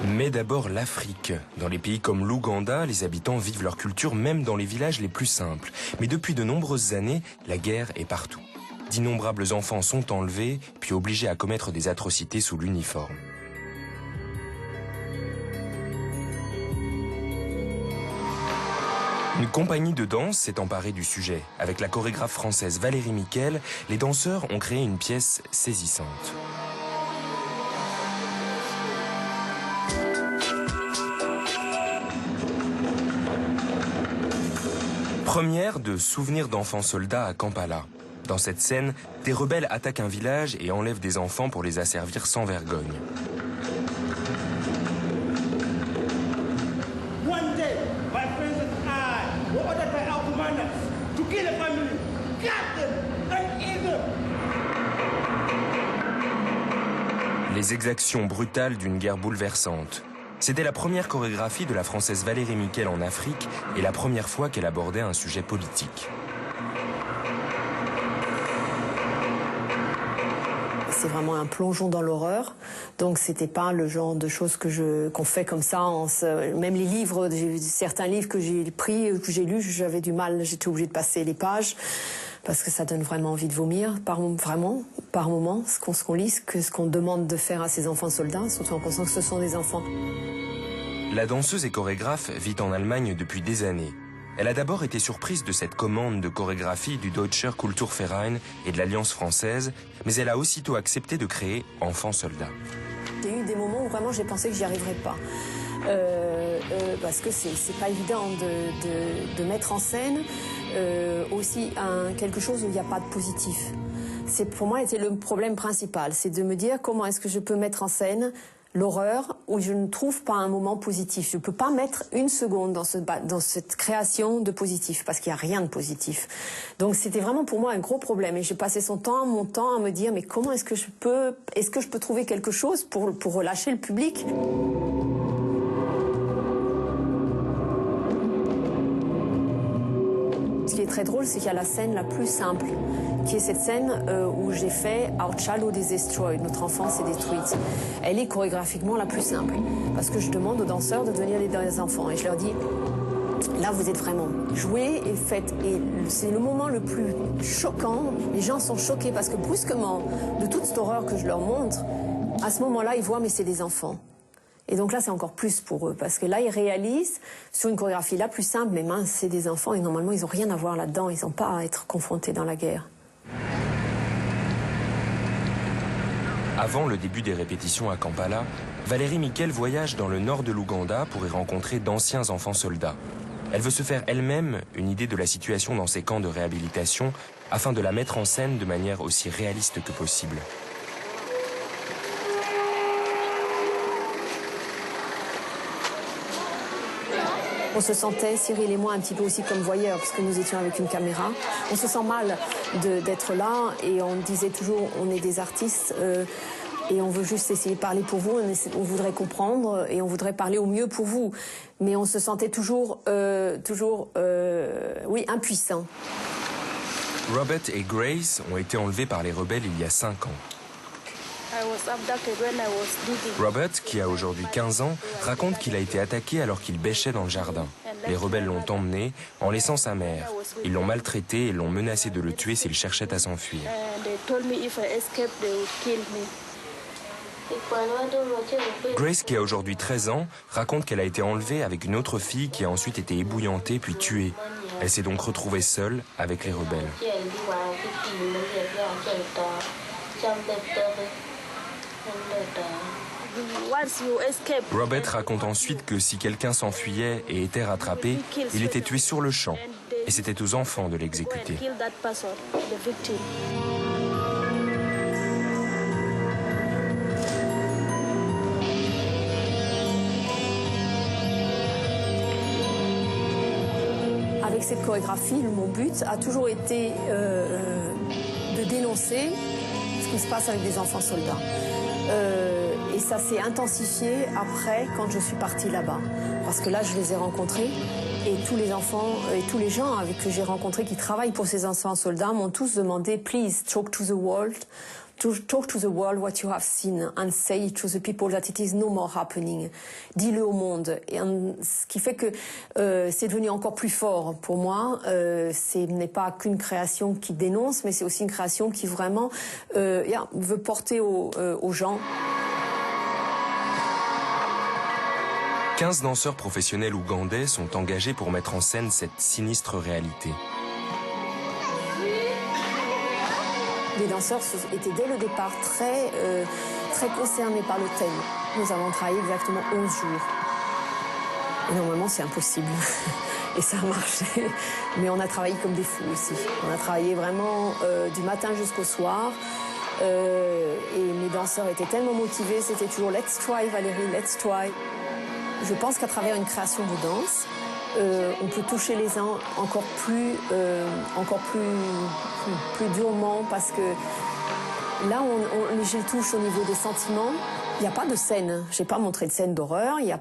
Mais d'abord l'Afrique. Dans les pays comme l'Ouganda, les habitants vivent leur culture même dans les villages les plus simples. Mais depuis de nombreuses années, la guerre est partout. D'innombrables enfants sont enlevés, puis obligés à commettre des atrocités sous l'uniforme. Une compagnie de danse s'est emparée du sujet. Avec la chorégraphe française Valérie Miquel, les danseurs ont créé une pièce saisissante. Première de Souvenirs d'enfants soldats à Kampala. Dans cette scène, des rebelles attaquent un village et enlèvent des enfants pour les asservir sans vergogne. Les exactions brutales d'une guerre bouleversante. C'était la première chorégraphie de la Française Valérie Miquel en Afrique et la première fois qu'elle abordait un sujet politique. C'est vraiment un plongeon dans l'horreur, donc c'était pas le genre de choses qu'on fait comme ça. Même les livres, certains livres que j'ai pris, que j'ai lus, j'avais du mal, j'étais obligée de passer les pages parce que ça donne vraiment envie de vomir, par moment, ce qu'on lit, ce qu'on demande de faire à ces enfants soldats, surtout en pensant que ce sont des enfants. La danseuse et chorégraphe vit en Allemagne depuis des années. Elle a d'abord été surprise de cette commande de chorégraphie du Deutscher Kulturverein et de l'Alliance française, mais elle a aussitôt accepté de créer Enfants soldats. J'ai eu des moments où vraiment j'ai pensé que j'y arriverais pas. Parce que c'est pas évident de mettre en scène aussi quelque chose où il n'y a pas de positif. Pour moi, c'était le problème principal, c'est de me dire comment est-ce que je peux mettre en scène l'horreur où je ne trouve pas un moment positif. Je ne peux pas mettre une seconde dans cette création de positif, parce qu'il n'y a rien de positif. Donc c'était vraiment pour moi un gros problème. Et j'ai passé mon temps à me dire, mais comment est-ce que je peux trouver quelque chose pour relâcher le public ? Ce qui est très drôle, c'est qu'il y a la scène la plus simple, qui est cette scène où j'ai fait « Our childhood is destroyed », notre enfance est détruite. Elle est chorégraphiquement la plus simple, parce que je demande aux danseurs de devenir des enfants. Et je leur dis, là vous êtes vraiment, jouez et faites. Et c'est le moment le plus choquant. Les gens sont choqués parce que brusquement, de toute cette horreur que je leur montre, à ce moment-là, ils voient, mais c'est des enfants. Et donc là, c'est encore plus pour eux, parce que là, ils réalisent, sur une chorégraphie la plus simple, mais mince, c'est des enfants, et normalement, ils n'ont rien à voir là-dedans, ils n'ont pas à être confrontés dans la guerre. Avant le début des répétitions à Kampala, Valérie Miquel voyage dans le nord de l'Ouganda pour y rencontrer d'anciens enfants soldats. Elle veut se faire elle-même une idée de la situation dans ces camps de réhabilitation, afin de la mettre en scène de manière aussi réaliste que possible. On se sentait, Cyril et moi, un petit peu aussi comme voyeurs, puisque nous étions avec une caméra. On se sent mal d'être là, et on disait toujours, on est des artistes, et on veut juste essayer de parler pour vous, on voudrait comprendre, et on voudrait parler au mieux pour vous. Mais on se sentait toujours, impuissants. Robert et Grace ont été enlevés par les rebelles il y a 5 ans. Robert, qui a aujourd'hui 15 ans, raconte qu'il a été attaqué alors qu'il bêchait dans le jardin. Les rebelles l'ont emmené en laissant sa mère. Ils l'ont maltraité et l'ont menacé de le tuer s'il cherchait à s'enfuir. Grace, qui a aujourd'hui 13 ans, raconte qu'elle a été enlevée avec une autre fille qui a ensuite été ébouillantée puis tuée. Elle s'est donc retrouvée seule avec les rebelles. Robert raconte ensuite que si quelqu'un s'enfuyait et était rattrapé, il était tué sur le champ et c'était aux enfants de l'exécuter. Avec cette chorégraphie, mon but a toujours été de dénoncer ce qui se passe avec des enfants soldats. Et ça s'est intensifié après, quand je suis partie là-bas. Parce que là, je les ai rencontrés, et tous les enfants et tous les gens que j'ai rencontrés qui travaillent pour ces enfants soldats m'ont tous demandé « Please, talk to the world ». to talk to the world what you have seen and say to the people that it is no more happening. Dis-le au monde. Et ce qui fait que c'est devenu encore plus fort pour moi. Ce n'est pas qu'une création qui dénonce, mais c'est aussi une création qui vraiment veut porter aux gens. 15 danseurs professionnels ougandais sont engagés pour mettre en scène cette sinistre réalité. Les danseurs étaient dès le départ très concernés par le thème. Nous avons travaillé exactement 11 jours. Et normalement, c'est impossible. Et ça a marché. Mais on a travaillé comme des fous aussi. On a travaillé vraiment du matin jusqu'au soir. Et mes danseurs étaient tellement motivés. C'était toujours « Let's try, Valérie, let's try ». Je pense qu'à travers une création de danse, on peut toucher les gens encore plus durement, parce que là, je touche au niveau des sentiments. Il n'y a pas de scène. Je n'ai pas montré de scène d'horreur. Il y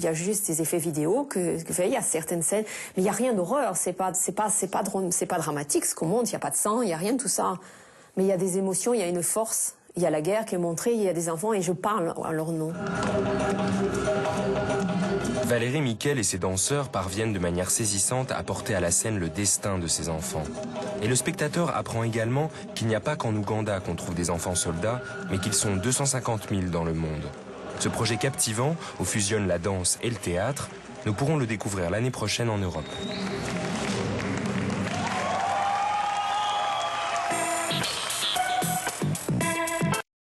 a juste des effets vidéo il y a certaines scènes, mais il n'y a rien d'horreur. C'est pas dramatique ce qu'on montre. Il n'y a pas de sang. Il n'y a rien de tout ça. Mais il y a des émotions. Il y a une force. Il y a la guerre qui est montrée. Il y a des enfants et je parle à leur nom. Valérie Miquel et ses danseurs parviennent de manière saisissante à porter à la scène le destin de ces enfants. Et le spectateur apprend également qu'il n'y a pas qu'en Ouganda qu'on trouve des enfants soldats, mais qu'ils sont 250 000 dans le monde. Ce projet captivant, où fusionnent la danse et le théâtre, nous pourrons le découvrir l'année prochaine en Europe.